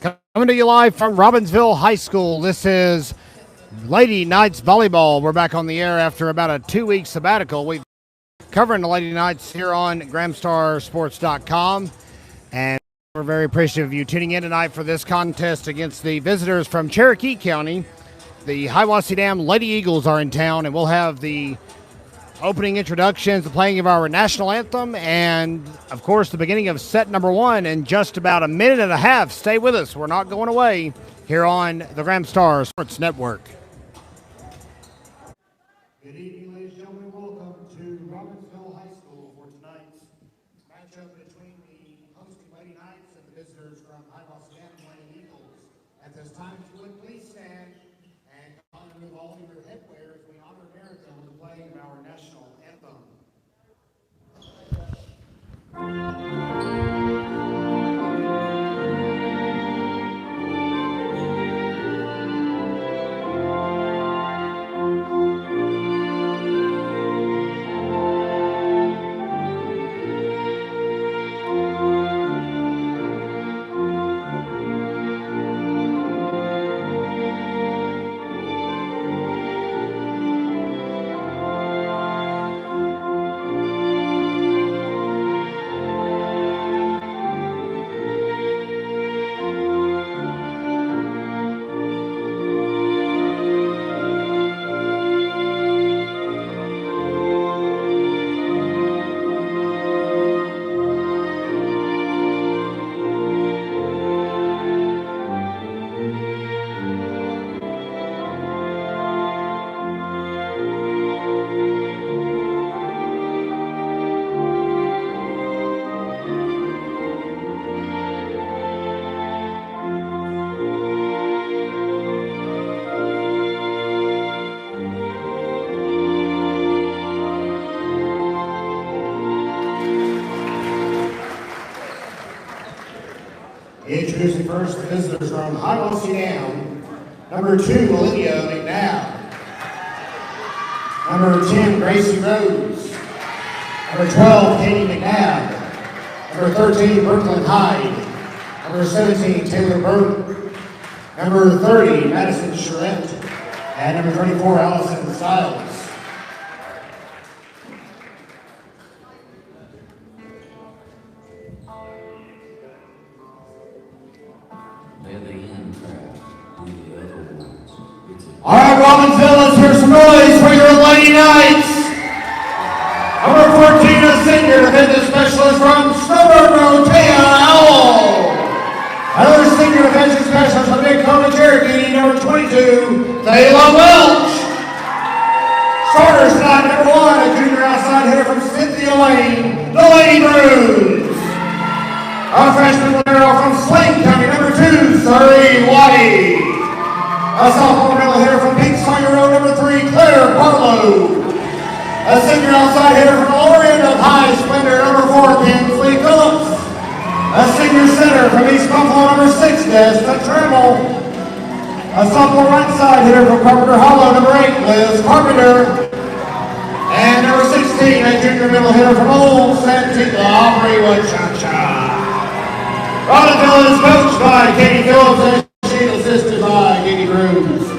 Coming to you live from Robbinsville High School. This is Lady Knights Volleyball. We're back on the air after about a 2-week sabbatical. We've covering the Lady Knights here on GramStarSports.com. And we're very appreciative of you tuning in tonight for this contest against the visitors from Cherokee County. The Hiwassee Dam Lady Eagles are in town, and we'll have the opening introductions, the playing of our national anthem, and, of course, the beginning of set number 1 in just about a minute and a half. Stay with us. We're not going away here on the GramStar Sports Network. Good evening, ladies and gentlemen. Welcome to Robbinsville High School for tonight's matchup between the hosting Lady Knights and the visitors from Hiwassee Dam Lady Eagles. At this time, if you would please stand and remove all of your headwear as we honor America with the playing of our national anthem. Introducing first the visitors from Hiwassee Dam, number 2, Olivia McNabb, number 10, Gracie Rose, number 12, Katie McNabb, number 13, Brooklyn Hyde, number 17, Taylor Burke, number 30, Madison Charette, and number 24, Allison Stiles. All right, Robbinsville, let's hear some noise for your Lady Knights. Number 14, a senior defensive specialist from Snowbird, Taya Owl. Another senior defensive specialist from Big Coma, Cherokee, number 22, Thayla Welch. Starters tonight, number 1, a junior outside hitter from Cynthia Lane, the Lady Brews. Our freshman player from Slane County, number 2, Surrey Waddy. A sophomore middle hitter from Pink Sawyer Road, number 3, Claire Barlow. A senior outside hitter from the lower end of High Splendor, number 4, Kinsley Phillips. A senior center from East Buffalo, number 6, Desmond Trammell. A sophomore right side hitter from Carpenter Hollow, number 8, Liz Carpenter. And number 16, a junior middle hitter from Old Santita, Aubrey Wachacha. Robbinsville is coached by Katie Phillips and she's assisted by Katie Cruz.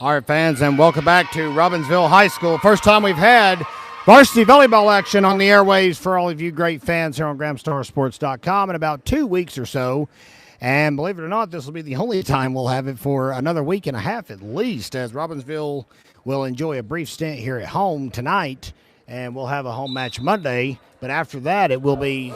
All right, fans, and welcome back to Robbinsville High School. First time we've had varsity volleyball action on the airwaves for all of you great fans here on GramStarSports.com in about 2 weeks or so. And believe it or not, this will be the only time we'll have it for another week and a half at least, as Robbinsville will enjoy a brief stint here at home tonight, and we'll have a home match Monday. But after that, it will be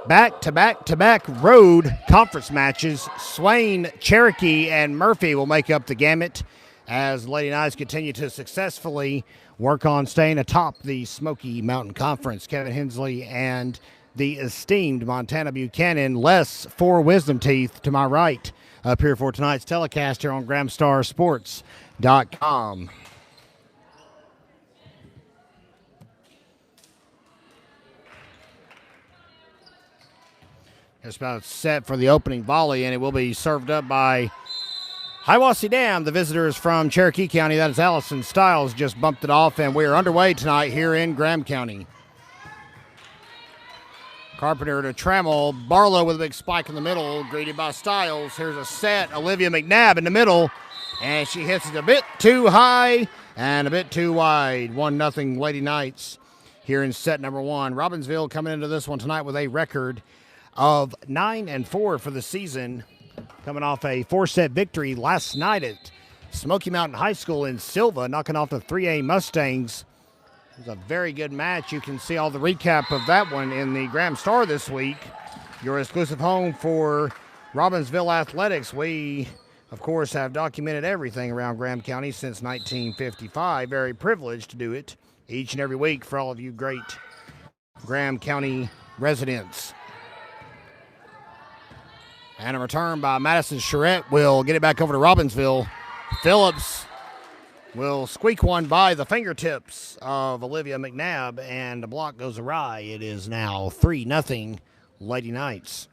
back-to-back road conference matches. Swain, Cherokee, and Murphy will make up the gamut as Lady Knights continue to successfully work on staying atop the Smoky Mountain Conference. Kevin Hensley and the esteemed Montana Buchanan, less four wisdom teeth to my right, up here for tonight's telecast here on GramStarSports.com. It's about set for the opening volley, and it will be served up by Hiwassee Dam, the visitors from Cherokee County. That is Allison Stiles, just bumped it off, and we are underway tonight here in Graham County. Carpenter to Trammell. Barlow with a big spike in the middle, greeted by Stiles. Here's a set. Olivia McNabb in the middle, and she hits it a bit too high and a bit too wide. 1-0 Lady Knights here in set number one. Robbinsville coming into this one tonight with a record of 9-4 for the season, coming off a 4-set victory last night at Smoky Mountain High School in Silva, knocking off the 3A Mustangs. It was a very good match. You can see all the recap of that one in the Graham Star this week, your exclusive home for Robbinsville Athletics. We, of course, have documented everything around Graham County since 1955. Very privileged to do it each and every week for all of you great Graham County residents. And a return by Madison Charette will get it back over to Robbinsville. Phillips will squeak one by the fingertips of Olivia McNabb, and the block goes awry. It is now 3-0 Lady Knights.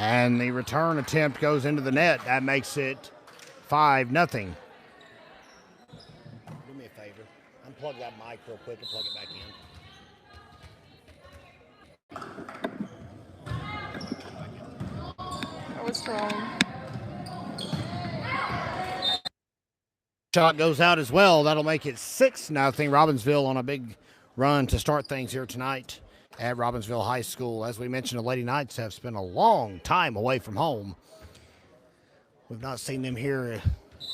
And the return attempt goes into the net. That makes it 5-0. Do me a favor. Unplug that mic real quick and plug it back in. That was strong. Shot goes out as well. That'll make it 6-0. Robbinsville on a big run to start things here tonight at Robbinsville High School. As we mentioned, the Lady Knights have spent a long time away from home. We've not seen them here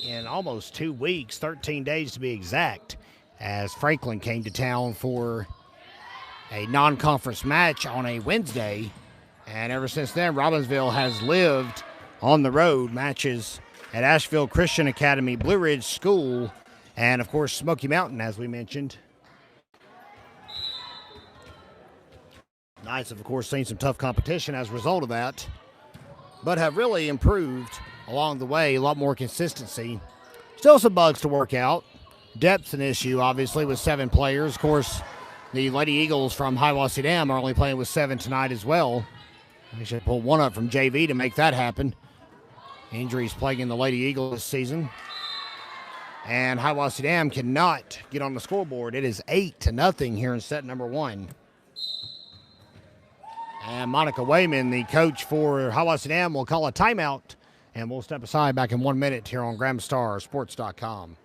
in almost 2 weeks, 13 days to be exact, as Franklin came to town for a non-conference match on a Wednesday. And ever since then, Robbinsville has lived on the road, matches at Asheville Christian Academy, Blue Ridge School, and of course Smoky Mountain, as we mentioned. Knights have, of course, seen some tough competition as a result of that, but have really improved along the way, a lot more consistency. Still some bugs to work out. Depth's an issue, obviously, with 7 players. Of course, the Lady Eagles from Hiwassee Dam are only playing with 7 tonight as well. They should pull one up from JV to make that happen. Injuries plaguing the Lady Eagles this season. And Hiwassee Dam cannot get on the scoreboard. It is 8-0 here in set number one. And Monica Wayman, the coach for Hiwassee Dam, will call a timeout, and we'll step aside back in 1 minute here on GrahamStarSports.com.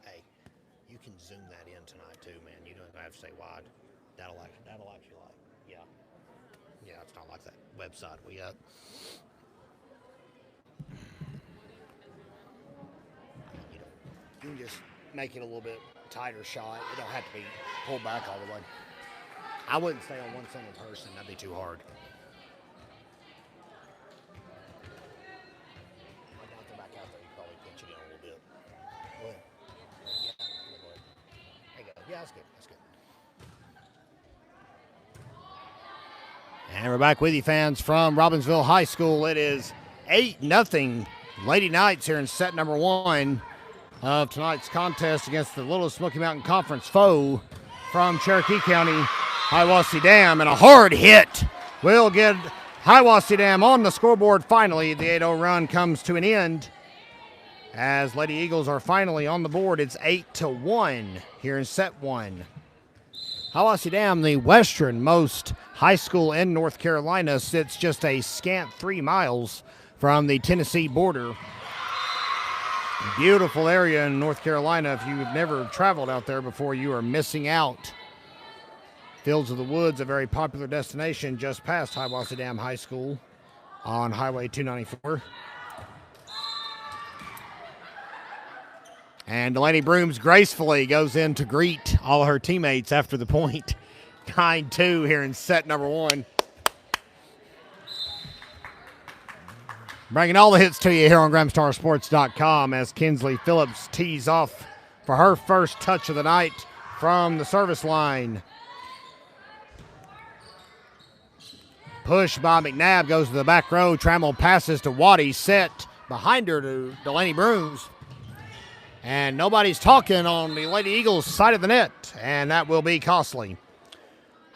Hey, you can zoom that in tonight too, man. You don't have to stay wide. That'll actually like, yeah. Yeah, it's not like that website we got. You can just make it a little bit tighter shot. It don't have to be pulled back all the way. I wouldn't stay on one single person. That'd be too hard. I doubt they're back out there. You probably pinch it in a little bit. Go ahead. Yeah, go ahead. There you go. Yeah, that's good. That's good. And we're back with you, fans, from Robbinsville High School. It is 8-0 Lady Knights here in set number one of tonight's contest against the Little Smoky Mountain Conference foe from Cherokee County, Hiwassee Dam. And a hard hit will get Hiwassee Dam on the scoreboard finally. The 8-0 run comes to an end as Lady Eagles are finally on the board. It's 8-1 here in set one. Hiwassee Dam, the westernmost high school in North Carolina, sits just a scant 3 miles from the Tennessee border. Beautiful area in North Carolina. If you've never traveled out there before, you are missing out. Fields of the Woods, a very popular destination just past Hiwassee Dam High School on Highway 294. And Delaney Brooms gracefully goes in to greet all her teammates after the point. 9-2 here in set number one. Bringing all the hits to you here on GramStarSports.com as Kinsley Phillips tees off for her first touch of the night from the service line. Push by McNabb, goes to the back row. Trammell passes to Waddy, set behind her to Delaney Brooms. And nobody's talking on the Lady Eagles side of the net, and that will be costly.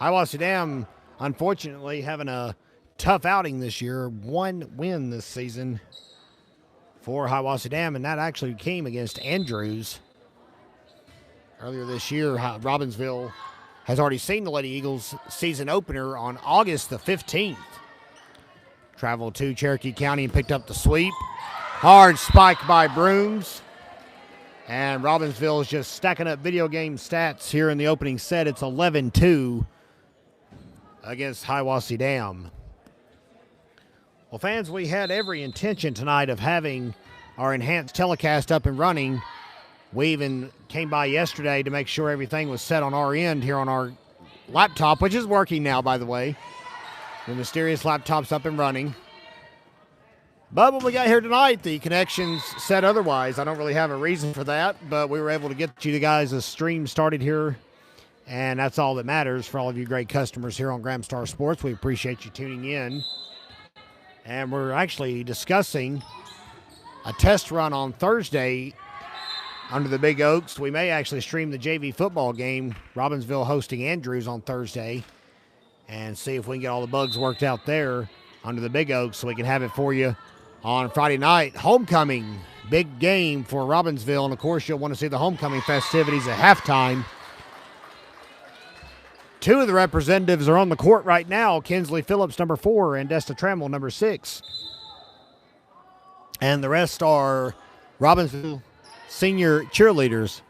Hiwassee Dam, unfortunately, having a tough outing this year. One win this season for Hiwassee Dam, and that actually came against Andrews. Earlier this year, Robbinsville has already seen the Lady Eagles season opener on August the 15th. Traveled to Cherokee County and picked up the sweep. Hard spike by Brooms. And Robbinsville is just stacking up video game stats here in the opening set. It's 11-2 against Hiwassee Dam. Well, fans, we had every intention tonight of having our enhanced telecast up and running. We even came by yesterday to make sure everything was set on our end here on our laptop, which is working now, by the way. The mysterious laptop's up and running. But when we got here tonight, the connections said otherwise. I don't really have a reason for that, but we were able to get you guys a stream started here, and that's all that matters for all of you great customers here on Gramstar Sports. We appreciate you tuning in. And we're actually discussing a test run on Thursday under the Big Oaks. We may actually stream the JV football game, Robbinsville hosting Andrews on Thursday, and see if we can get all the bugs worked out there under the Big Oaks so we can have it for you on Friday night. Homecoming, big game for Robbinsville, and of course you'll want to see the homecoming festivities at halftime. Two of the representatives are on the court right now, Kinsley Phillips, number 4, and Desta Trammell, number 6. And the rest are Robbinsville senior cheerleaders.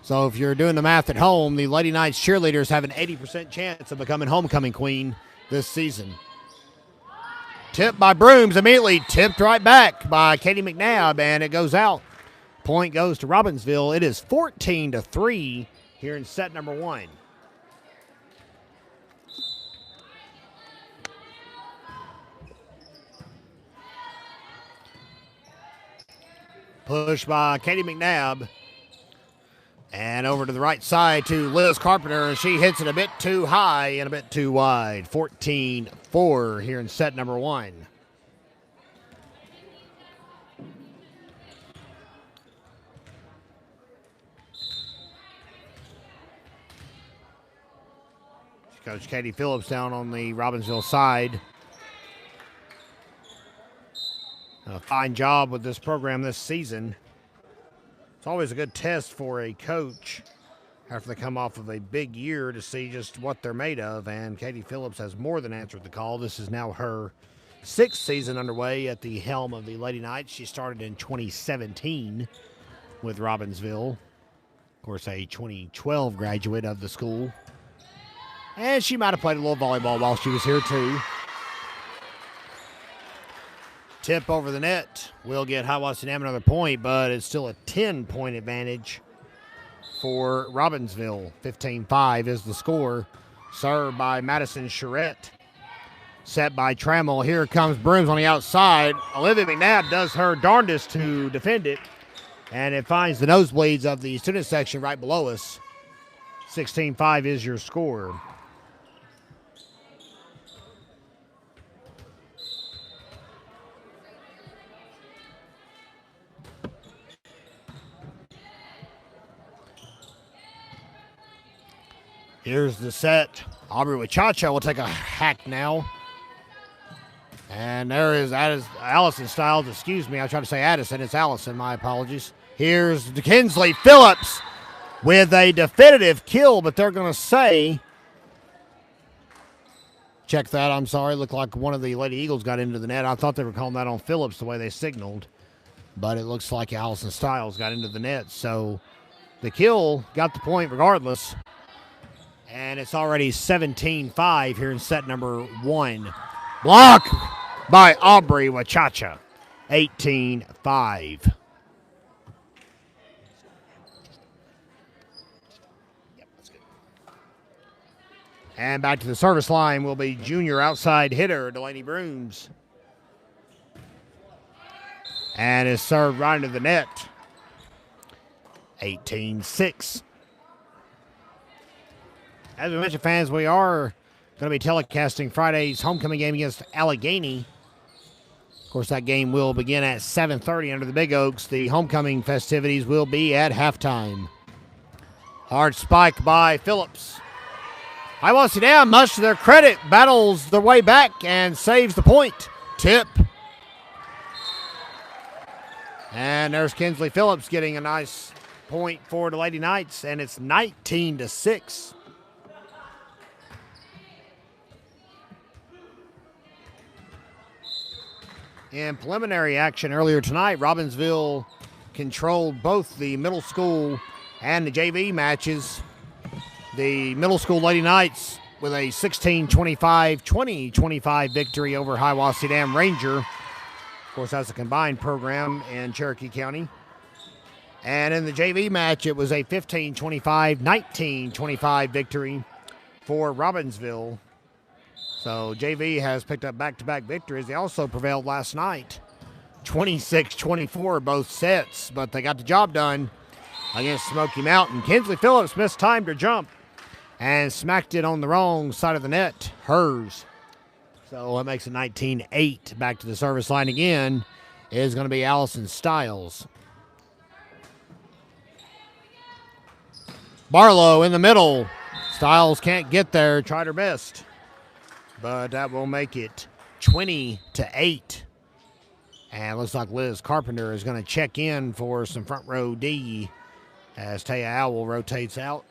So if you're doing the math at home, the Lady Knights cheerleaders have an 80% chance of becoming homecoming queen this season. Tipped by Brooms, immediately tipped right back by Katie McNabb, and it goes out. Point goes to Robbinsville. It is 14-3 here in set number one. Push by Katie McNabb. And over to the right side to Liz Carpenter, and she hits it a bit too high and a bit too wide. 14-4 here in set number one. Coach Katie Phillips down on the Robbinsville side. A fine job with this program this season. It's always a good test for a coach after they come off of a big year to see just what they're made of, and Katie Phillips has more than answered the call. This is now her 6th season underway at the helm of the Lady Knights. She started in 2017 with Robbinsville. Of course, a 2012 graduate of the school. And she might have played a little volleyball while she was here, too. Tip over the net will get Hiwassee Dam another point, but it's still a 10-point advantage for Robbinsville. 15-5 is the score. Served by Madison Charette. Set by Trammell. Here comes Brooms on the outside. Olivia McNabb does her darndest to defend it, and it finds the nosebleeds of the student section right below us. 16-5 is your score. Here's the set. Aubrey Wachacha will take a hack now. And there is Allison Stiles. Excuse me, I tried to say Addison. It's Allison. My apologies. Here's Kinsley Phillips with a definitive kill, but they're going to say, check that, I'm sorry. Looked like one of the Lady Eagles got into the net. I thought they were calling that on Phillips the way they signaled. But it looks like Allison Stiles got into the net. So the kill got the point regardless. And it's already 17-5 here in set number 1. Block by Aubrey Wachacha. 18-5. And back to the service line will be junior outside hitter Delaney Brooms. And is served right into the net. 18-6. As we mentioned, fans, we are going to be telecasting Friday's homecoming game against Allegheny. Of course, that game will begin at 7:30 under the Big Oaks. The homecoming festivities will be at halftime. Hard spike by Phillips. Hiwassee Dam, much to their credit, battles their way back and saves the point. Tip. And there's Kinsley Phillips getting a nice point for the Lady Knights, and it's 19-6. In preliminary action earlier tonight, Robbinsville controlled both the middle school and the JV matches. The middle school Lady Knights with a 16-25, 20-25 victory over Hiwassee Dam Ranger. Of course, that's a combined program in Cherokee County. And in the JV match, it was a 15-25, 19-25 victory for Robbinsville. So JV has picked up back-to-back victories. They also prevailed last night, 26-24 both sets, but they got the job done against Smoky Mountain. Kinsley Phillips missed time to jump and smacked it on the wrong side of the net, hers. So it makes it 19-8. Back to the service line again is going to be Allison Stiles. Barlow in the middle. Stiles can't get there, tried her best. But that will make it 20-8. And it looks like Liz Carpenter is going to check in for some front row D as Taya Owl rotates out.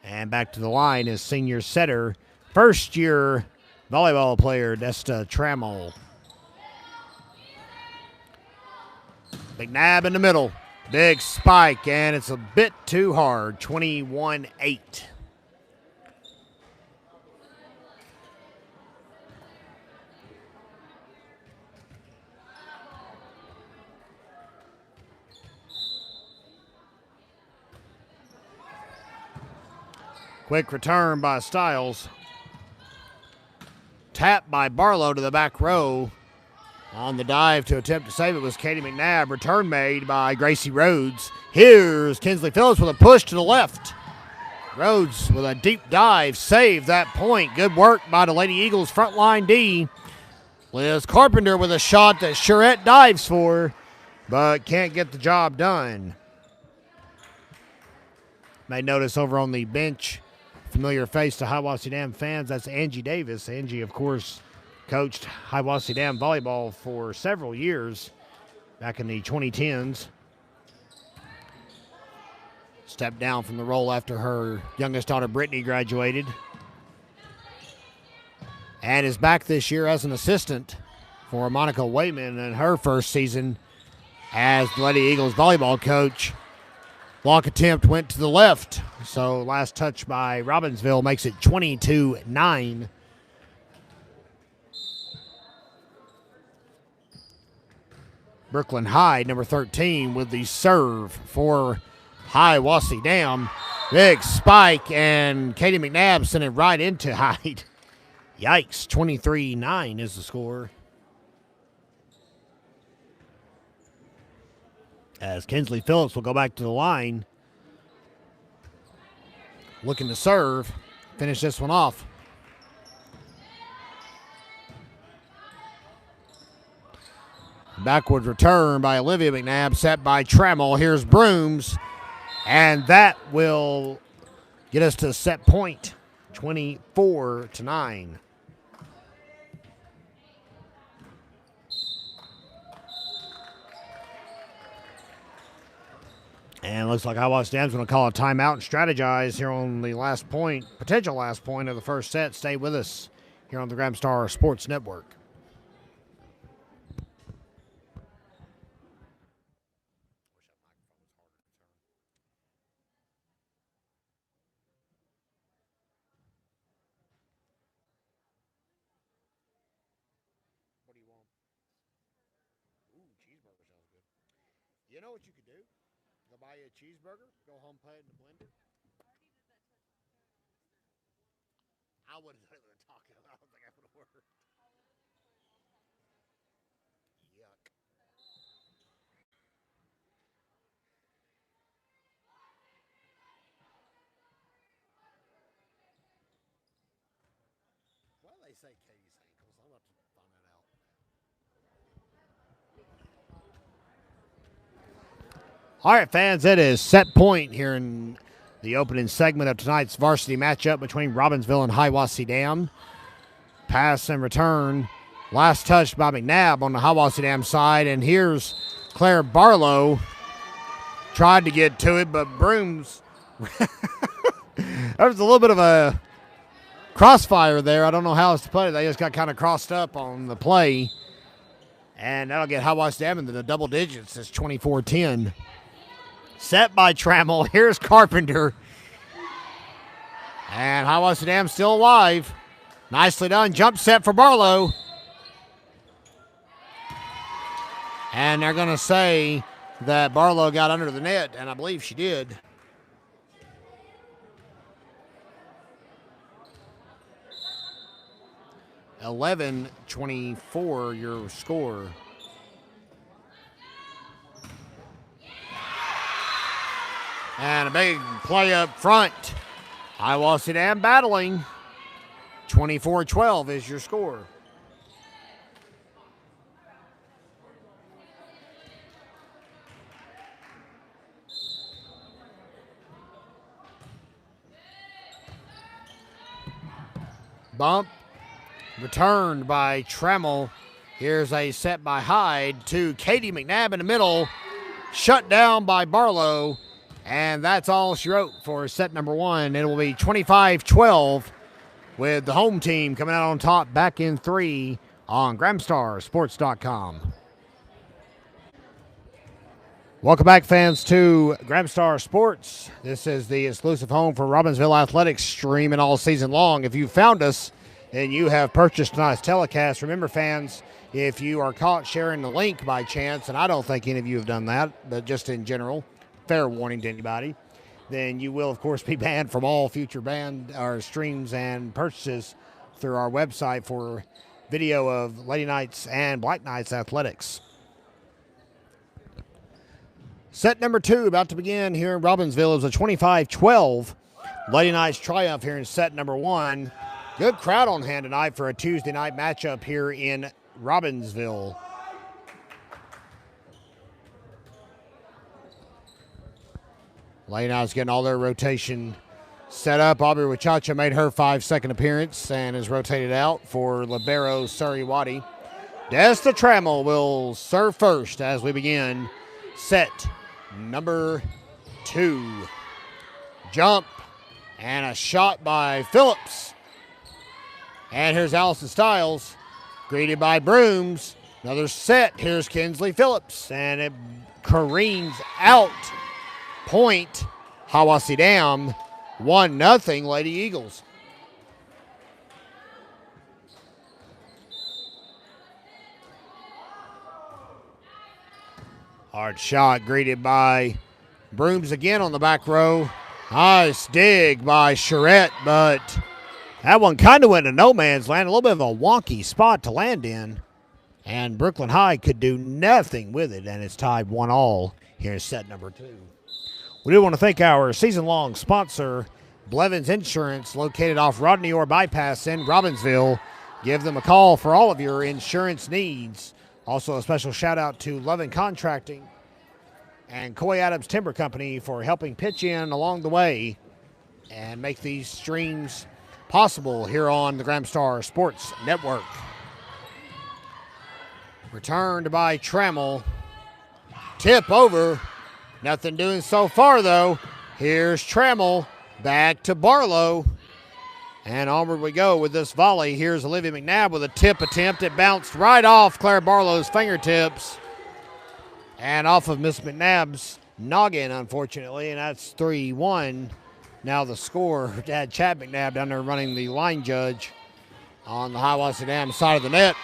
And back to the line is senior setter, first-year volleyball player Desta Trammell. McNabb in the middle. Big spike, and it's a bit too hard, 21-8. Quick return by Stiles. Tap by Barlow to the back row. On the dive to attempt to save it was Katie McNabb. Return made by Gracie Rhodes. Here's Kinsley Phillips with a push to the left. Rhodes with a deep dive saved that point. Good work by the Lady Eagles front line D. Liz Carpenter with a shot that Charette dives for, but can't get the job done. May notice over on the bench, familiar face to Hiwassee Dam fans, that's Angie Davis. Angie, of course, coached Hiwassee Dam volleyball for several years back in the 2010s. Stepped down from the role after her youngest daughter Brittany graduated. And is back this year as an assistant for Monica Wayman in her first season as the Lady Eagles volleyball coach. Block attempt went to the left, so last touch by Robbinsville makes it 22-9. Brooklyn Hyde, number 13, with the serve for Hiwassee Dam. Big spike, and Katie McNabb sent it right into Hyde. Yikes, 23-9 is the score. As Kinsley Phillips will go back to the line. Looking to serve. Finish this one off. Backward return by Olivia McNabb, set by Trammell. Here's Brooms. And that will get us to a set point, 24-9. And it looks like Hiwassee Dam's going to call a timeout and strategize here on the last point, potential last point of the first set. Stay with us here on the Graham Star Sports Network. You know what you could do? Go buy you a cheeseburger, go home, put it in the blender. I would have done it with a taco. I don't think I would have worked. Yuck. Well, they say Katie's ankles. I'm about to find that out. All right, fans, it is set point here in the opening segment of tonight's varsity matchup between Robbinsville and Hiwassee Dam. Pass and return. Last touch by McNabb on the Hiwassee Dam side. And here's Claire Barlow. Tried to get to it, but Brooms. There was a little bit of a crossfire there. I don't know how else to put it. They just got kind of crossed up on the play. And that'll get Hiwassee Dam into the double digits. It's 24-10. Set by Trammell. Here's Carpenter. And Hiwassee Dam still alive. Nicely done. Jump set for Barlow. And they're going to say that Barlow got under the net, and I believe she did. (11-24) your score. And a big play up front. Hiwassee Dam battling. 24-12 is your score. Bump. Returned by Trammell. Here's a set by Hyde to Katie McNabb in the middle. Shut down by Barlow. And that's all she wrote for set number one. It will be 25-12 with the home team coming out on top back in three on GramstarSports.com. Welcome back, fans, to Gramstar Sports. This is the exclusive home for Robbinsville Athletics, streaming all season long. If you found us and you have purchased tonight's telecast, remember, fans, if you are caught sharing the link by chance, and I don't think any of you have done that, but just in general, fair warning to anybody, then you will, of course, be banned from all future band or streams and purchases through our website for video of Lady Knights and Black Knights athletics. Set number two about to begin here in Robbinsville. Is a 25-12 Lady Knights triumph here in set number one. Good crowd on hand tonight for a Tuesday night matchup here in Robbinsville. Lady Knights getting all their rotation set up. Aubrey Wachacha made her 5-second appearance and is rotated out for libero Suriwati. Desta Trammell will serve first as we begin set number two. Jump and a shot by Phillips. And here's Allison Stiles, greeted by Brooms. Another set. Here's Kinsley Phillips, and it careens out. Point, Hiwassee Dam, 1-0 Lady Eagles. Hard shot greeted by Brooms again on the back row. Nice dig by Charette, but that one kind of went to no man's land. A little bit of a wonky spot to land in. And Brooklyn High could do nothing with it, and it's tied 1-1 here in set number two. We do want to thank our season-long sponsor, Blevins Insurance, located off Rodney Orr Bypass in Robbinsville. Give them a call for all of your insurance needs. Also, a special shout-out to Lovin Contracting and Coy Adams Timber Company for helping pitch in along the way and make these streams possible here on the Gramstar Sports Network. Returned by Trammell. Tip over. Nothing doing so far, though. Here's Trammell. Back to Barlow. And onward we go with this volley. Here's Olivia McNabb with a tip attempt. It bounced right off Claire Barlow's fingertips and off of Miss McNabb's noggin, unfortunately, and that's 3-1. Now the score had Chad McNabb down there running the line judge on the Hiwassee Dam side of the net.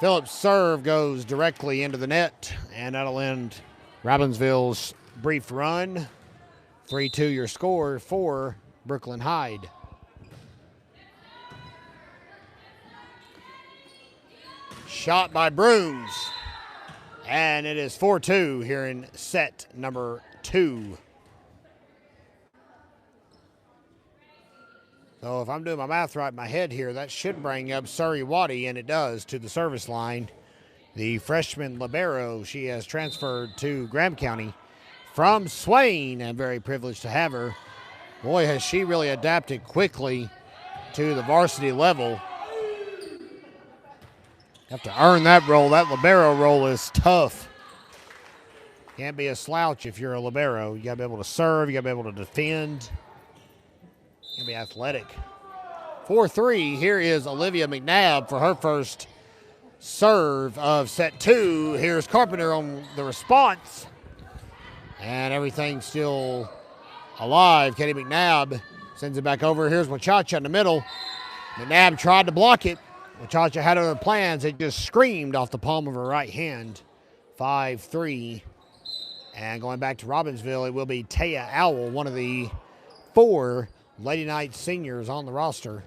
Phillips' serve goes directly into the net, and that'll end Robbinsville's brief run. 3-2 your score for Brooklyn Hyde. Shot by Brooms. And it is 4-2 here in set number 2. So if I'm doing my math right in my head here, that should bring up Hiwassee, and it does, to the service line. The freshman libero, she has transferred to Graham County from Swain, and very privileged to have her. Boy, has she really adapted quickly to the varsity level. Have to earn that role. That libero role is tough. Can't be a slouch if you're a libero. You got to be able to serve. You got to be able to defend. You got to be athletic. 4-3. Here is Olivia McNabb for her first serve of set 2. Here's Carpenter on the response. And everything's still alive. Katie McNabb sends it back over. Here's Wachacha in the middle. McNabb tried to block it. Wachacha had other plans. It just screamed off the palm of her right hand. 5-3. And going back to Robbinsville, it will be Taya Owl, one of the 4 Lady Knights seniors on the roster.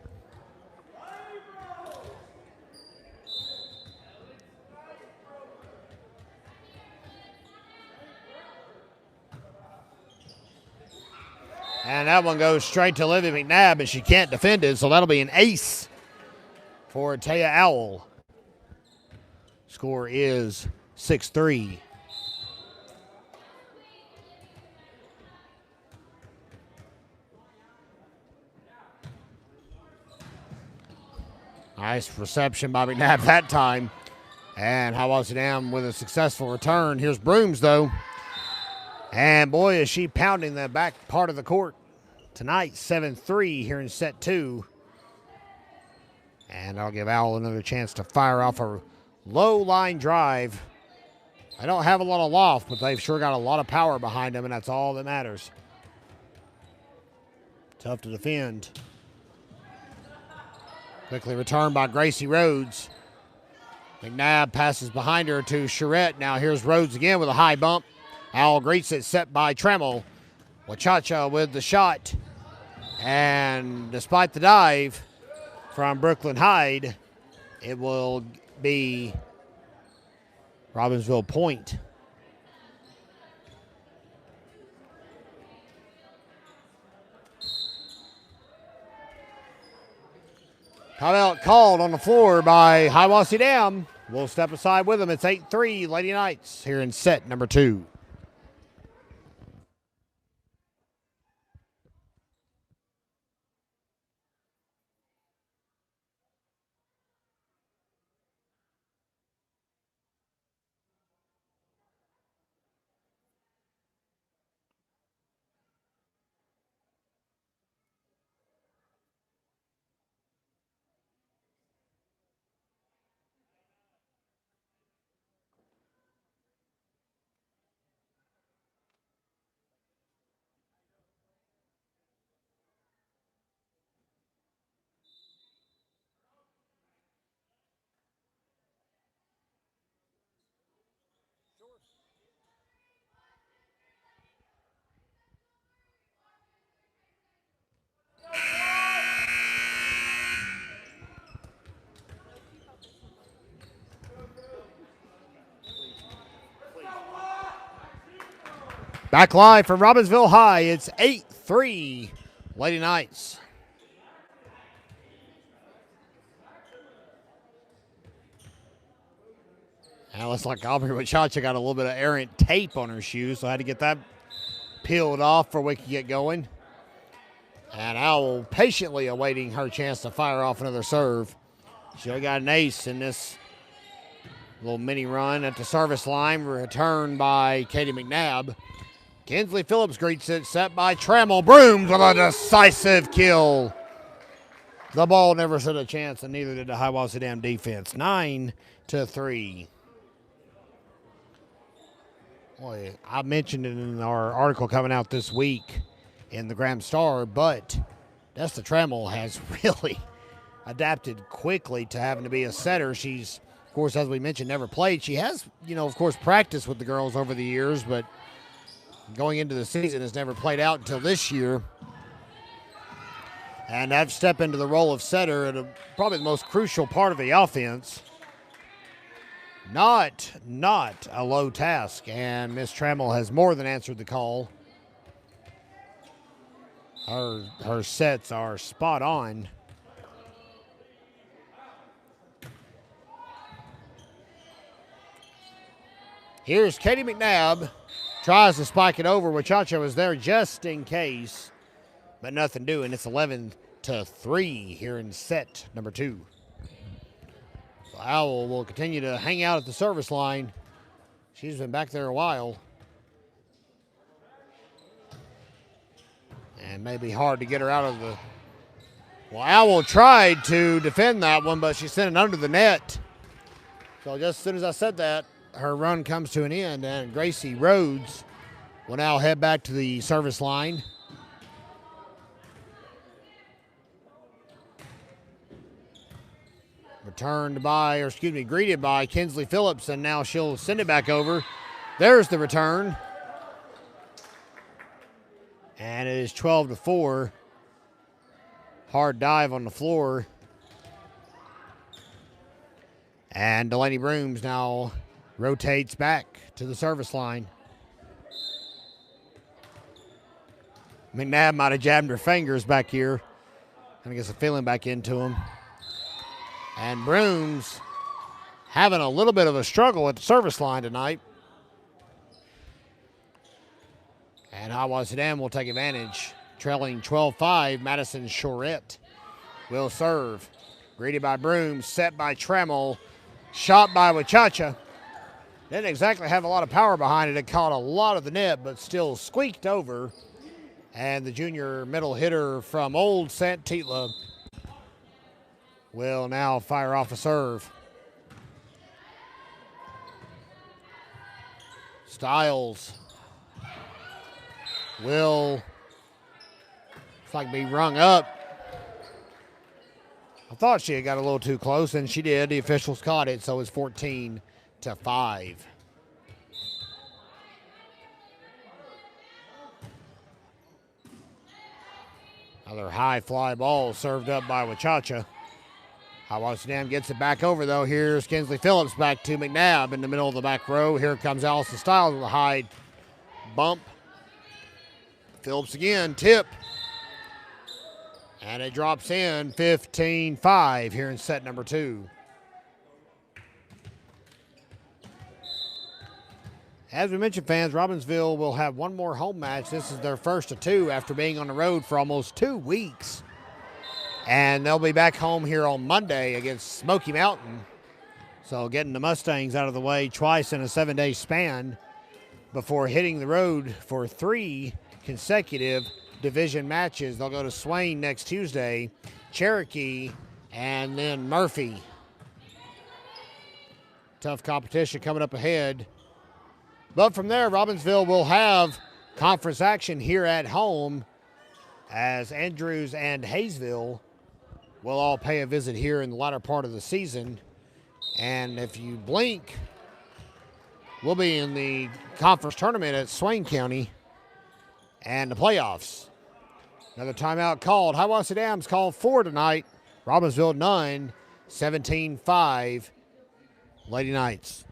And that one goes straight to Olivia McNabb, and she can't defend it, so that'll be an ace for Taya Owl. Score is 6-3. Nice reception by McNabb that time. And Hiwassee with a successful return. Here's Brooms, though. And boy, is she pounding the back part of the court tonight. 7-3 here in set 2. And I'll give Owl another chance to fire off a low line drive. I don't have a lot of loft, but they've sure got a lot of power behind them, and that's all that matters. Tough to defend. Quickly returned by Gracie Rhodes. McNabb passes behind her to Charette. Now here's Rhodes again with a high bump. Owl greets it, set by Trammell. Wachacha with the shot. And despite the dive from Brooklyn Hyde, it will be Robbinsville point. Timeout called on the floor by Hiwassee Dam. We'll step aside with them. It's 8-3 Lady Knights here in set number 2. Back live from Robbinsville High. It's 8-3 Lady Knights. Now looks like Aubrey Wachacha got a little bit of errant tape on her shoes, so I had to get that peeled off before we could get going. And Owl patiently awaiting her chance to fire off another serve. She got an ace in this little mini run at the service line, returned by Katie McNabb. Kinsley Phillips greets it, set by Trammell. Brooms with a decisive kill. The ball never stood a chance, and neither did the Hiwassee Dam defense. 9-3. Boy, I mentioned it in our article coming out this week in the Graham Star, but Desta Trammell has really adapted quickly to having to be a setter. She's course, as we mentioned, never played. She has, of course, practiced with the girls over the years, but going into the season has never played out until this year. And I've stepped into the role of setter at probably the most crucial part of the offense. Not a low task, and Miss Trammell has more than answered the call. Her sets are spot on. Here's Katie McNabb. Tries to spike it over. Wachacha was there just in case, but nothing doing. It's 11-3 here in set number 2. So Owl will continue to hang out at the service line. She's been back there a while. And maybe hard to get her out of the... Well, Owl tried to defend that one, but she sent it under the net. So just as soon as I said that, her run comes to an end, and Gracie Rhodes will now head back to the service line. Greeted by Kinsley Phillips, and now she'll send it back over. There's the return. And it is 12-4. Hard dive on the floor. And Delaney Brooms now rotates back to the service line. McNabb might have jabbed her fingers back here. And I guess a feeling back into them. And Brooms having a little bit of a struggle at the service line tonight. And Hiwassee will take advantage. Trailing 12-5, Madison Shorett will serve. Greeted by Brooms, set by Trammell, shot by Wachacha. Didn't exactly have a lot of power behind it. It caught a lot of the net, but still squeaked over. And the junior middle hitter from Old St. Titla will now fire off a serve. Stiles will, it's like be rung up. I thought she had got a little too close, and she did. The officials caught it, so it's 14-5. Another high fly ball served up by Wachacha. Hiwassee gets it back over, though. Here's Kinsley Phillips back to McNabb in the middle of the back row. Here comes Allison Stiles with a high bump. Phillips again, tip. And it drops in 15-5 here in set number 2. As we mentioned, fans, Robbinsville will have one more home match. This is their first of 2 after being on the road for almost 2 weeks. And they'll be back home here on Monday against Smoky Mountain. So getting the Mustangs out of the way twice in a 7-day span before hitting the road for 3 consecutive division matches. They'll go to Swain next Tuesday, Cherokee, and then Murphy. Tough competition coming up ahead. But from there, Robbinsville will have conference action here at home as Andrews and Hayesville will all pay a visit here in the latter part of the season. And if you blink, we'll be in the conference tournament at Swain County and the playoffs. Another timeout called. Hiwassee Dams called 4 tonight. Robbinsville none. 17-5. Lady Knights.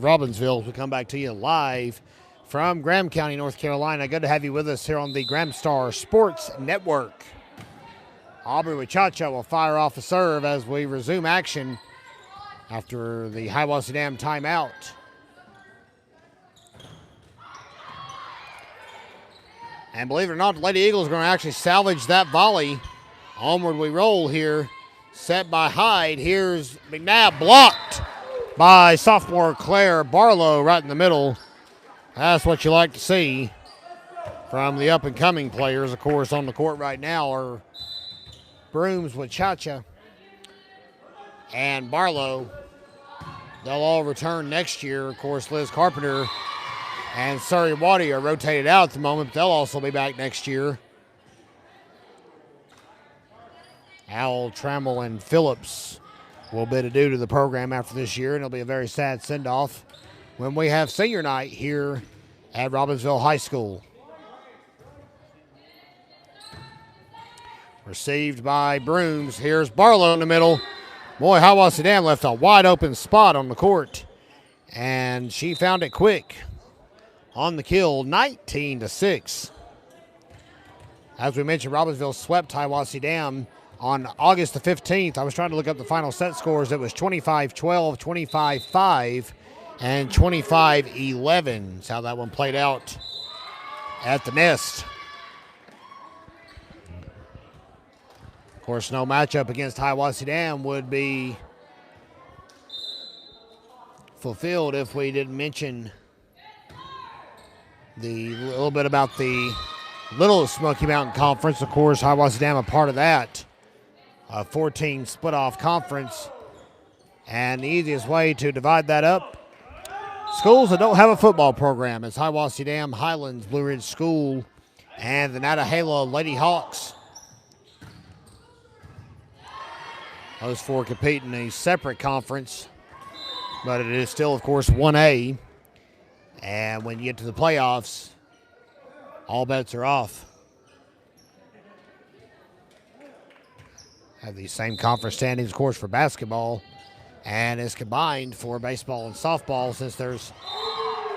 Robbinsville will come back to you live from Graham County, North Carolina. Good to have you with us here on the Graham Star Sports Network. Aubrey Wachacha will fire off a serve as we resume action after the Hiwassee Dam timeout. And believe it or not, the Lady Eagles are going to actually salvage that volley. Onward we roll here. Set by Hyde. Here's McNabb, blocked by sophomore Claire Barlow right in the middle. That's what you like to see from the up-and-coming players. Of course, on the court right now are Brooms, Wachacha, and Barlow. They'll all return next year. Of course, Liz Carpenter and Surrey Waddy are rotated out at the moment, but they'll also be back next year. Owl, Trammell, and Phillips will bid adieu to the program after this year, and it'll be a very sad send-off when we have senior night here at Robbinsville High School. Received by Brooms. Here's Barlow in the middle. Boy, Hiwassee Dam left a wide open spot on the court, and she found it quick on the kill, 19-6. As we mentioned, Robbinsville swept Hiwassee Dam on August the 15th. I was trying to look up the final set scores. It was 25-12, 25-5, and 25-11. That's how that one played out at the Nest. Of course, no matchup against Hiwassee Dam would be fulfilled if we didn't mention the little bit about the Little Smoky Mountain Conference. Of course, Hiwassee Dam a part of that. A 14 split-off conference. And the easiest way to divide that up, schools that don't have a football program is Hiwassee Dam, Highlands, Blue Ridge School, and the Nantahala Lady Hawks. Those four compete in a separate conference, but it is still, of course, 1A. And when you get to the playoffs, all bets are off. Have these same conference standings, of course, for basketball, and is combined for baseball and softball, since there's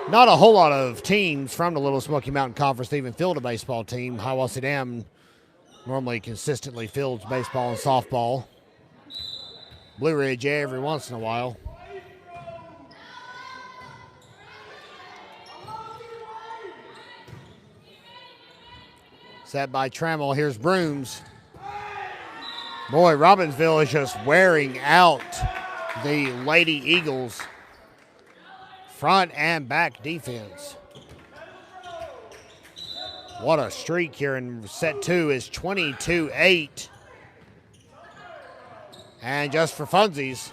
not a whole lot of teams from the Little Smoky Mountain Conference to even field a baseball team. Hiwassee Dam normally consistently fields baseball and softball. Blue Ridge every once in a while. Set by Trammell. Here's Brooms. Boy, Robbinsville is just wearing out the Lady Eagles' front and back defense. What a streak here in set two is 22-8. And just for funsies,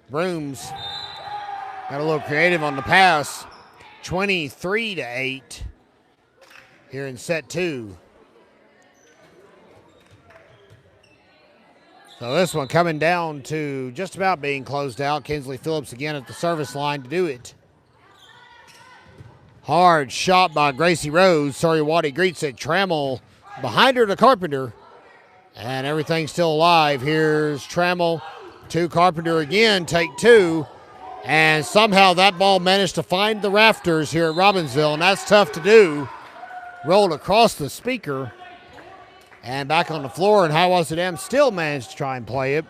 Brooms got a little creative on the pass. 23-8 here in set two. So this one coming down to just about being closed out. Kinsley Phillips again at the service line to do it. Hard shot by Gracie Rose. Surrey Waddy greets it. Trammell behind her to Carpenter. And everything's still alive. Here's Trammell to Carpenter again. Take two. And somehow that ball managed to find the rafters here at Robbinsville. And that's tough to do. Rolled across the speaker. And back on the floor, and Hiwassee Dam still managed to try and play it,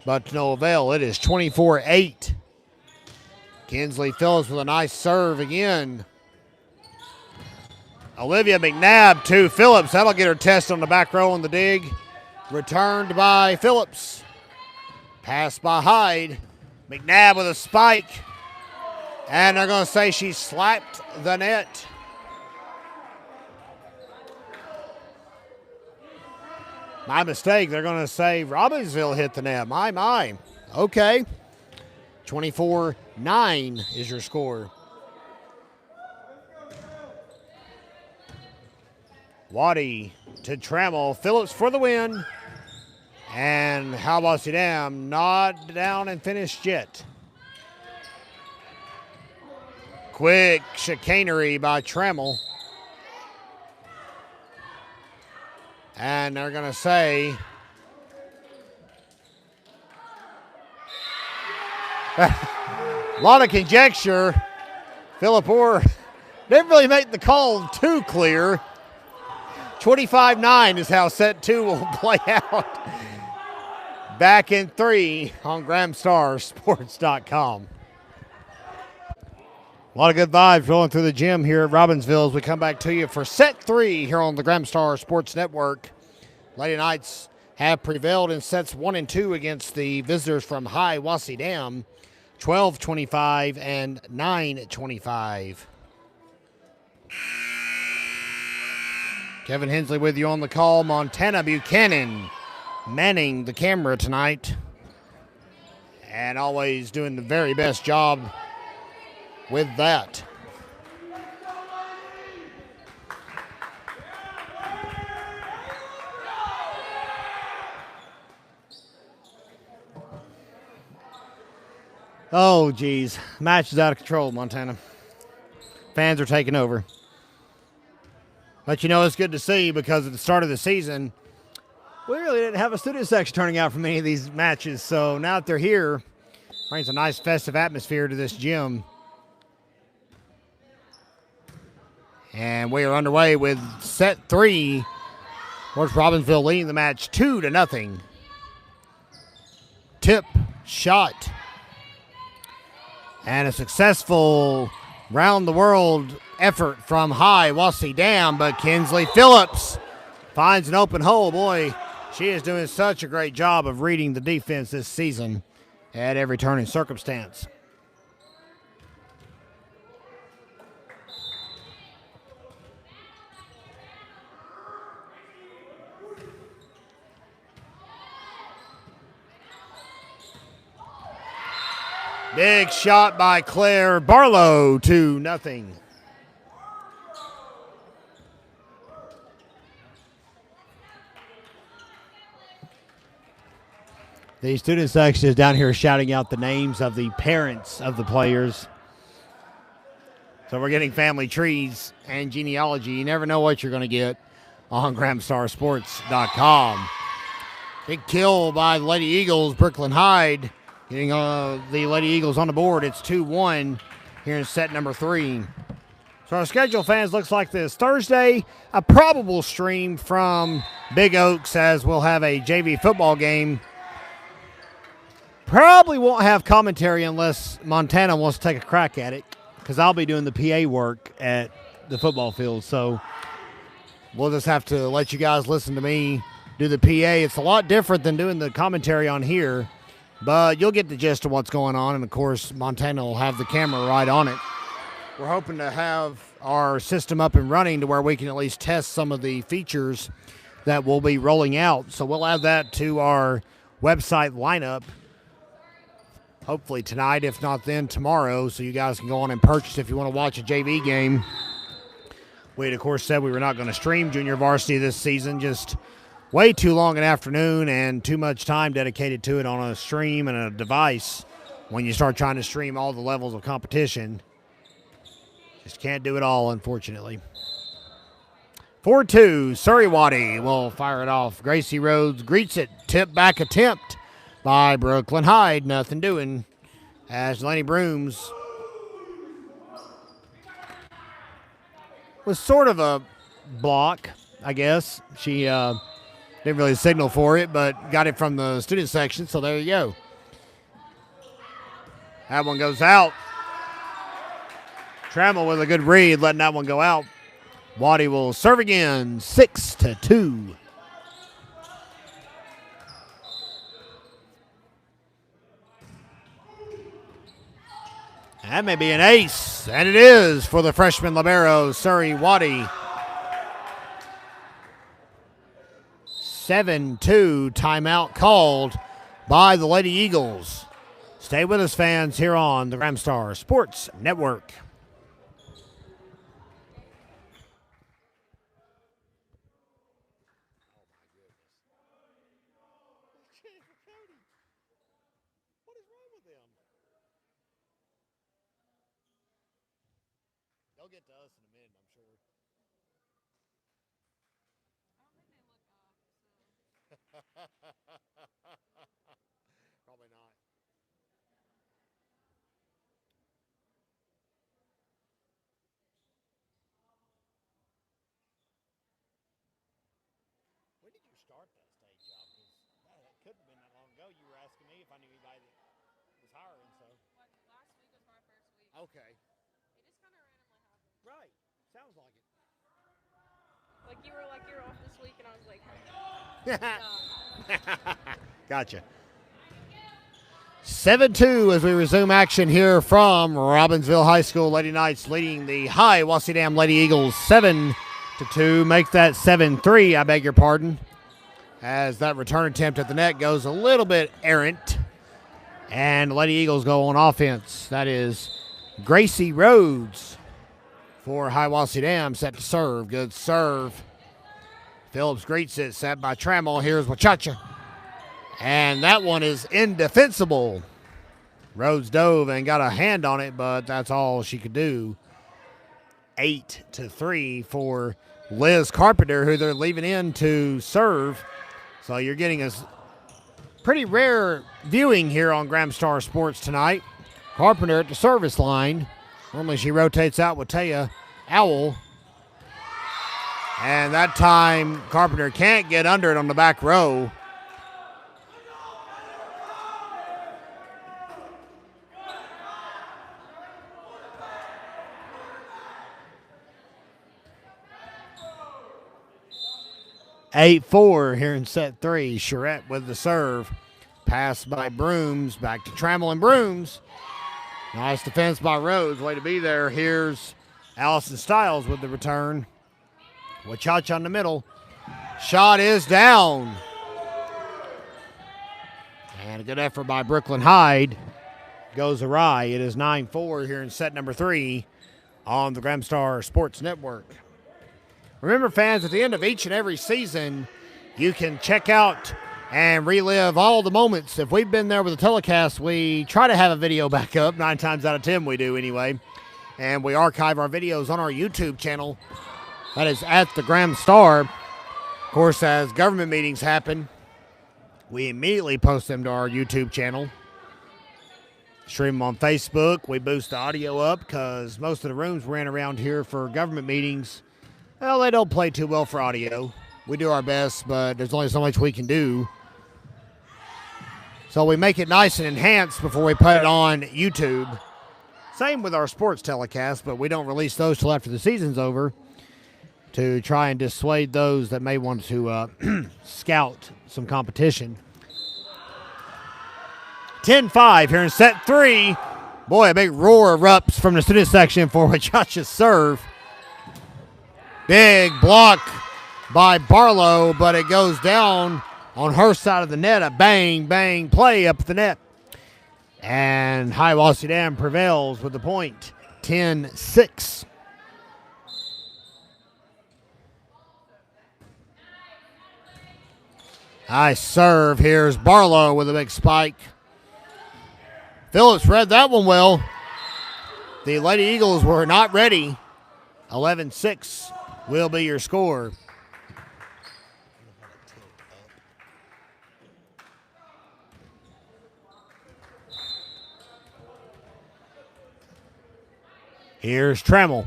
but to no avail. It is 24-8. Kinsley Phillips with a nice serve again. Olivia McNabb to Phillips. That'll get her test on the back row on the dig. Returned by Phillips. Pass by Hyde. McNabb with a spike. And they're going to say she slapped the net. My mistake. They're going to say Robbinsville hit the net. My. Okay. 24-9 is your score. Waddy to Trammell. Phillips for the win. And Hiwassee Dam not down and finished yet. Quick chicanery by Trammell. And they're going to say a lot of conjecture. Phillip Orr didn't really make the call too clear. 25-9 is how set 2 will play out. Back in 3 on GramStarSports.com. A lot of good vibes rolling through the gym here at Robbinsville as we come back to you for set 3 here on the Gramstar Sports Network. Lady Knights have prevailed in sets 1 and 2 against the visitors from Hiwassee Dam, 12-25 and 9-25. Kevin Hensley with you on the call. Montana Buchanan manning the camera tonight and always doing the very best job with that. Oh, geez. Match is out of control, Montana. Fans are taking over. But you know, it's good to see because at the start of the season, we really didn't have a student section turning out for many of these matches. So now that they're here, brings a nice festive atmosphere to this gym. And we are underway with set 3. Where's Robbinsville leading the match 2-0. Tip, shot, and a successful round-the-world effort from Hiwassee Dam, but Kinsley Phillips finds an open hole. Boy, she is doing such a great job of reading the defense this season at every turn and circumstance. Big shot by Claire Barlow, 2-0. The student section is down here shouting out the names of the parents of the players. So we're getting family trees and genealogy. You never know what you're going to get on GramStarSports.com. Big kill by the Lady Eagles, Brooklyn Hyde. Getting the Lady Eagles on the board. It's 2-1 here in set number 3. So our schedule, fans, looks like this. Thursday, a probable stream from Big Oaks as we'll have a JV football game. Probably won't have commentary unless Montana wants to take a crack at it because I'll be doing the PA work at the football field. So we'll just have to let you guys listen to me do the PA. It's a lot different than doing the commentary on here. But you'll get the gist of what's going on, and, of course, Montana will have the camera right on it. We're hoping to have our system up and running to where we can at least test some of the features that we'll be rolling out. So we'll add that to our website lineup, hopefully tonight, if not then tomorrow, so you guys can go on and purchase if you want to watch a JV game. We had, of course, said we were not going to stream junior varsity this season, just way too long an afternoon and too much time dedicated to it on a stream and a device when you start trying to stream all the levels of competition. Just can't do it all, unfortunately. 4-2, Surrey-Waddy will fire it off. Gracie Rhodes greets it. Tip back attempt by Brooklyn Hyde. Nothing doing as Lenny Brooms was sort of a block, I guess. She didn't really signal for it, but got it from the student section, so there you go. That one goes out. Trammell with a good read, letting that one go out. Waddy will serve again, 6-2. That may be an ace, and it is for the freshman libero, Surrey-Waddy. 7-2, timeout called by the Lady Eagles. Stay with us, fans, here on the Gramstar Sports Network. They'll get to us in a minute, I'm sure. Probably not. start that state job? Because that couldn't have been that long ago. You were asking me if I knew anybody that was hiring. So Last week was my first week. okay, It just kind of randomly happened. right. Sounds like it. Like you were like, you're off this week, and I was like, Gotcha. 7-2 as we resume action here from Robbinsville High School. Lady Knights leading the Hiwassee Dam Lady Eagles 7-2. Make that 7-3, I beg your pardon. As that return attempt at the net goes a little bit errant. And the Lady Eagles go on offense. That is Gracie Rhodes for Hiwassee Dam, set to serve. Good serve. Phillips greets it, set by Trammell. Here's Wachacha. And that one is indefensible. Rhodes dove and got a hand on it, but that's all she could do. 8-3 for Liz Carpenter, who they're leaving in to serve. So you're getting a pretty rare viewing here on Graham Star Sports tonight. Carpenter at the service line. Normally she rotates out with Taya Owl. And that time Carpenter can't get under it on the back row. (8-4) here in set 3. Charette with the serve. Pass by Brooms. Back to Trammell and Brooms. Nice defense by Rhodes. Way to be there. Here's Allison Stiles with the return. Wachacha in the middle. Shot is down. And a good effort by Brooklyn Hyde. Goes awry. It is 9-4 here in set number 3 on the Graham Star Sports Network. Remember, fans, at the end of each and every season, you can check out and relive all the moments. If we've been there with the telecast, we try to have a video back up. 9 times out of 10 we do anyway. And we archive our videos on our YouTube channel. That is at the Graham Star. Of course, as government meetings happen, we immediately post them to our YouTube channel. Stream them on Facebook. We boost the audio up because most of the rooms we're in around here for government meetings, well, they don't play too well for audio. We do our best, but there's only so much we can do. So we make it nice and enhanced before we put it on YouTube. Same with our sports telecast, but we don't release those till after the season's over to try and dissuade those that may want to scout some competition. 10-5 here in set 3. Boy, a big roar erupts from the student section for Wachacha's serve. Big block by Barlow, but it goes down on her side of the net. A bang, bang play up the net. And Hiwassee Dam prevails with the point. 10-6. Nice serve. Here's Barlow with a big spike. Phillips read that one well. The Lady Eagles were not ready. 11-6 will be your score. Here's Trammell.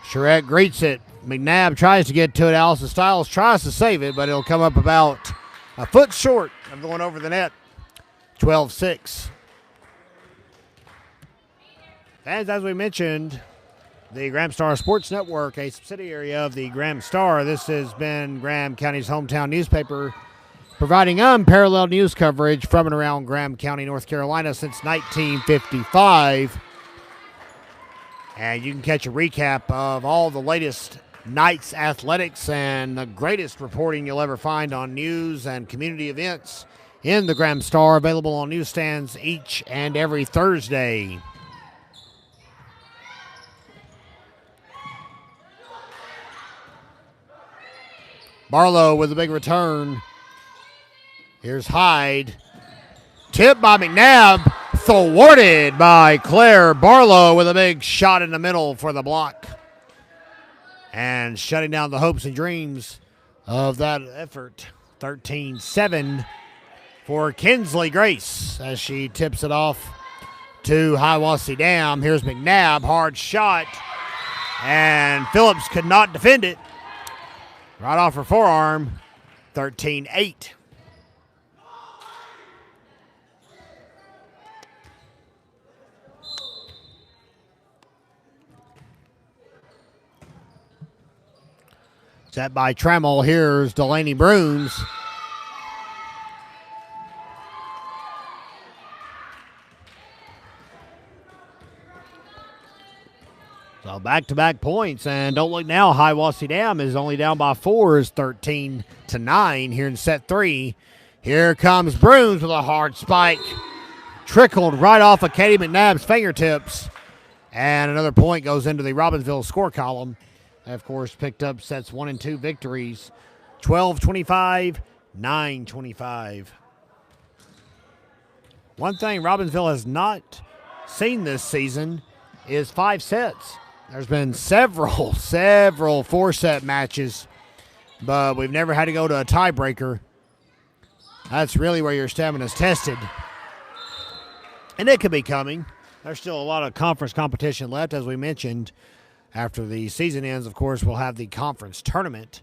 Charette greets it. McNabb tries to get to it. Allison Stiles tries to save it, but it'll come up about a foot short of going over the net. 12-6. And as we mentioned, the Graham Star Sports Network, a subsidiary of the Graham Star. This has been Graham County's hometown newspaper, providing unparalleled news coverage from and around Graham County, North Carolina since 1955. And you can catch a recap of all the latest Knights athletics and the greatest reporting you'll ever find on news and community events in the Graham Star, available on newsstands each and every Thursday. Barlow with a big return. Here's Hyde. Tipped by McNabb. Thwarted by Claire Barlow with a big shot in the middle for the block. And shutting down the hopes and dreams of that effort. 13-7 for Kinsley Grace as she tips it off to Hiwassee Dam. Here's McNabb. Hard shot. And Phillips could not defend it. Right off her forearm, 13-8. Set by Trammell. Here's Delaney Bruns. So back-to-back points, and don't look now, Hiwassee Dam is only down by 4, is 13-9 here in set 3. Here comes Bruns with a hard spike. Trickled right off of Katie McNabb's fingertips. And another point goes into the Robbinsville score column. They, of course, picked up sets 1 and 2 victories. 12-25, 9-25. One thing Robbinsville has not seen this season is 5 sets. There's been several 4-set matches, but we've never had to go to a tiebreaker. That's really where your stamina is tested. And it could be coming. There's still a lot of conference competition left, as we mentioned. After the season ends, of course, we'll have the conference tournament.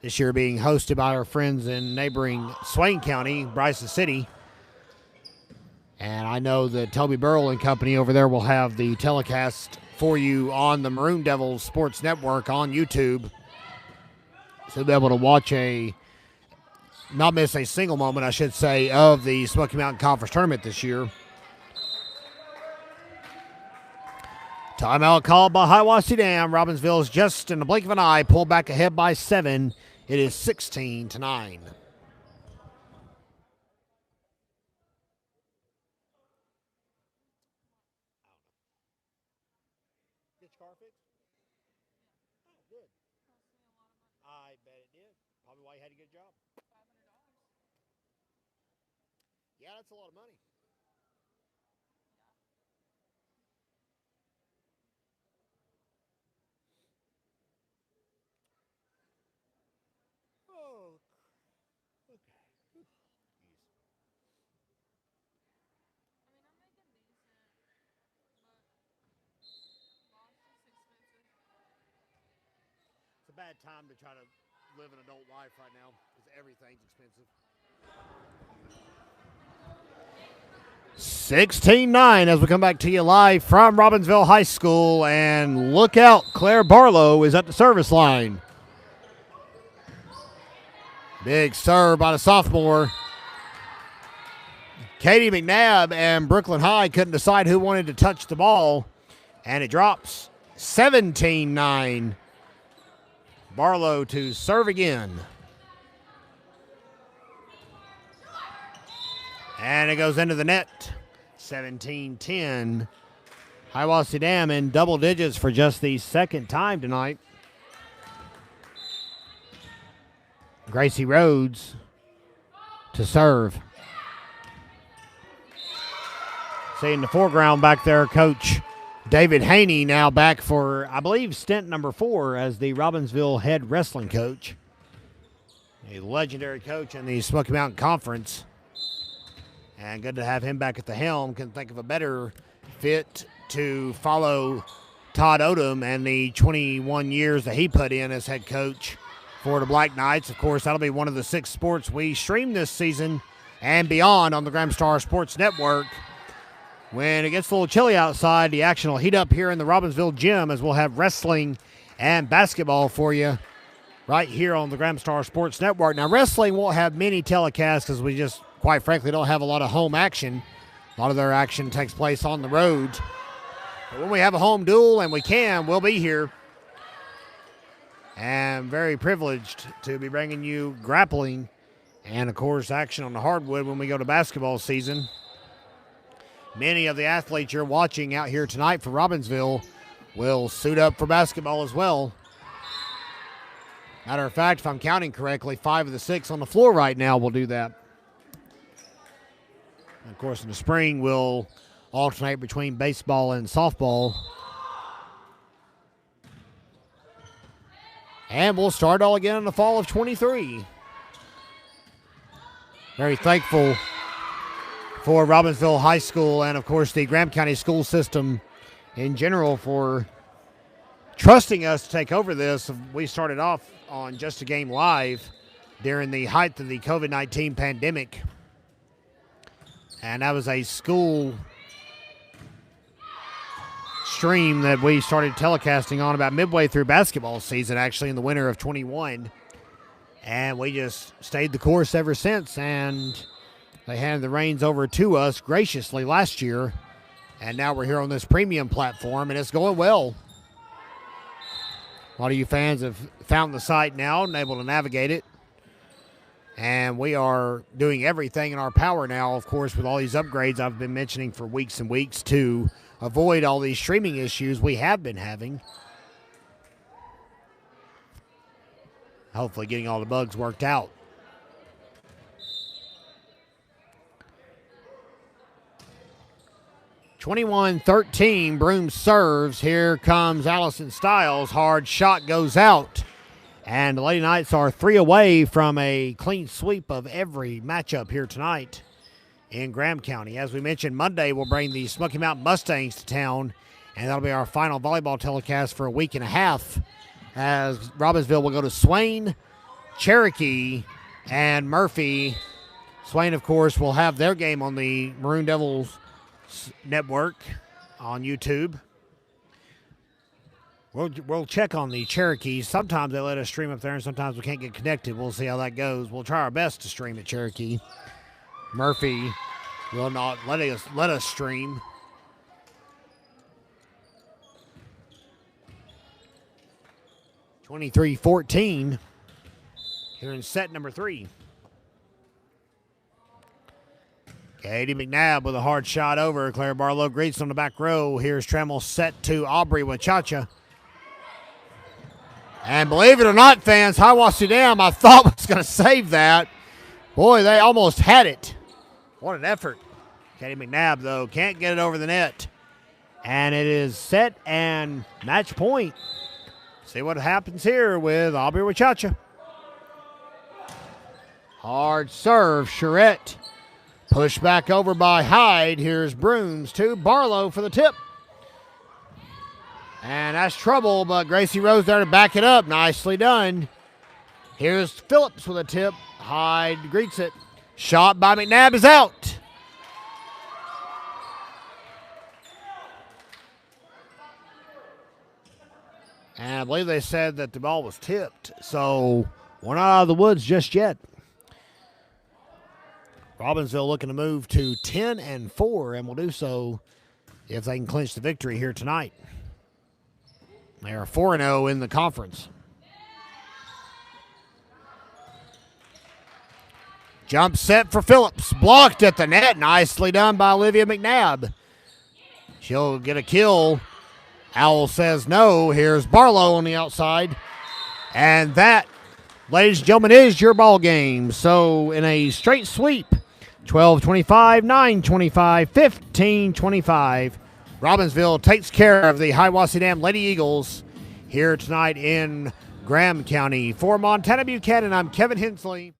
This year being hosted by our friends in neighboring Swain County, Bryson City. And I know that Toby Burrell and company over there will have the telecast for you on the Maroon Devils Sports Network on YouTube. So you'll be able to watch not miss a single moment, I should say, of the Smoky Mountain Conference Tournament this year. Timeout called by Hiwassee Dam. Robbinsville is just in the blink of an eye, pulled back ahead by 7. It is 16-9. I bet it did. Probably why you had a good job. Yeah, that's a lot of money. Oh, okay. It's a bad time to try to live an adult life right now because everything's expensive. 16-9 as we come back to you live from Robbinsville High School. And look out, Claire Barlow is at the service line. Big serve by the sophomore. Katie McNabb and Brooklyn High couldn't decide who wanted to touch the ball. And it drops 17-9. Barlow to serve again. And it goes into the net. 17-10. Hiwassee Dam in double digits for just the second time tonight. Gracie Rhodes to serve. See in the foreground back there, Coach David Haney now back for, I believe, stint number 4 as the Robbinsville head wrestling coach. A legendary coach in the Smoky Mountain Conference. And good to have him back at the helm. Couldn't think of a better fit to follow Todd Odom and the 21 years that he put in as head coach for the Black Knights. Of course, that'll be one of the 6 sports we stream this season and beyond on the Graham Star Sports Network. When it gets a little chilly outside, the action will heat up here in the Robbinsville gym as we'll have wrestling and basketball for you right here on the Graham Star Sports Network. Now, wrestling won't have many telecasts because we just, quite frankly, don't have a lot of home action. A lot of their action takes place on the road. But when we have a home duel, and we can, we'll be here. And very privileged to be bringing you grappling and, of course, action on the hardwood when we go to basketball season. Many of the athletes you're watching out here tonight for Robbinsville will suit up for basketball as well. Matter of fact, if I'm counting correctly, 5 of the 6 on the floor right now will do that. And of course, in the spring, we'll alternate between baseball and softball. And we'll start all again in the fall of 23. Very thankful for Robbinsville High School and, of course, the Graham County school system in general for trusting us to take over this. We started off on Just a Game Live during the height of the COVID-19 pandemic. And that was a school stream that we started telecasting on about midway through basketball season, actually in the winter of 21. And we just stayed the course ever since. And they handed the reins over to us graciously last year. And now we're here on this premium platform, and it's going well. A lot of you fans have found the site now and able to navigate it. And we are doing everything in our power now, of course, with all these upgrades I've been mentioning for weeks and weeks to avoid all these streaming issues we have been having. Hopefully getting all the bugs worked out. (21-13), Broom serves. Here comes Allison Stiles. Hard shot goes out. And the Lady Knights are 3 away from a clean sweep of every matchup here tonight in Graham County. As we mentioned, Monday we'll bring the Smoky Mountain Mustangs to town, and that'll be our final volleyball telecast for a week and a half, as Robbinsville will go to Swain, Cherokee, and Murphy. Swain, of course, will have their game on the Maroon Devils network on YouTube. We'll check on the Cherokee. Sometimes they let us stream up there, and sometimes we can't get connected. We'll see how that goes. We'll try our best to stream at Cherokee. Murphy will not let us stream. (23-14) here in set number 3. Katie McNabb with a hard shot over. Claire Barlow greets on the back row. Here's Trammell set to Aubrey with Cha-Cha. And believe it or not, fans, Hiwassee Dam, I thought was going to save that. Boy, they almost had it. What an effort. Katie McNabb, though, can't get it over the net. And it is set and match point. See what happens here with Aubrey with Cha-Cha. Hard serve, Charette. Pushed back over by Hyde. Here's Brooms to Barlow for the tip. And that's trouble, but Gracie Rose there to back it up. Nicely done. Here's Phillips with a tip. Hyde greets it. Shot by McNabb is out. And I believe they said that the ball was tipped. So we're not out of the woods just yet. Robbinsville looking to move to 10-4, and will do so if they can clinch the victory here tonight. They are 4-0 in the conference. Jump set for Phillips. Blocked at the net. Nicely done by Olivia McNabb. She'll get a kill. Owl says no. Here's Barlow on the outside. And that, ladies and gentlemen, is your ball game. So in a straight sweep, 12-25, 9-25, 15-25. Robbinsville takes care of the Hiwassee Dam Lady Eagles here tonight in Graham County. For Montana Buchanan, I'm Kevin Hensley.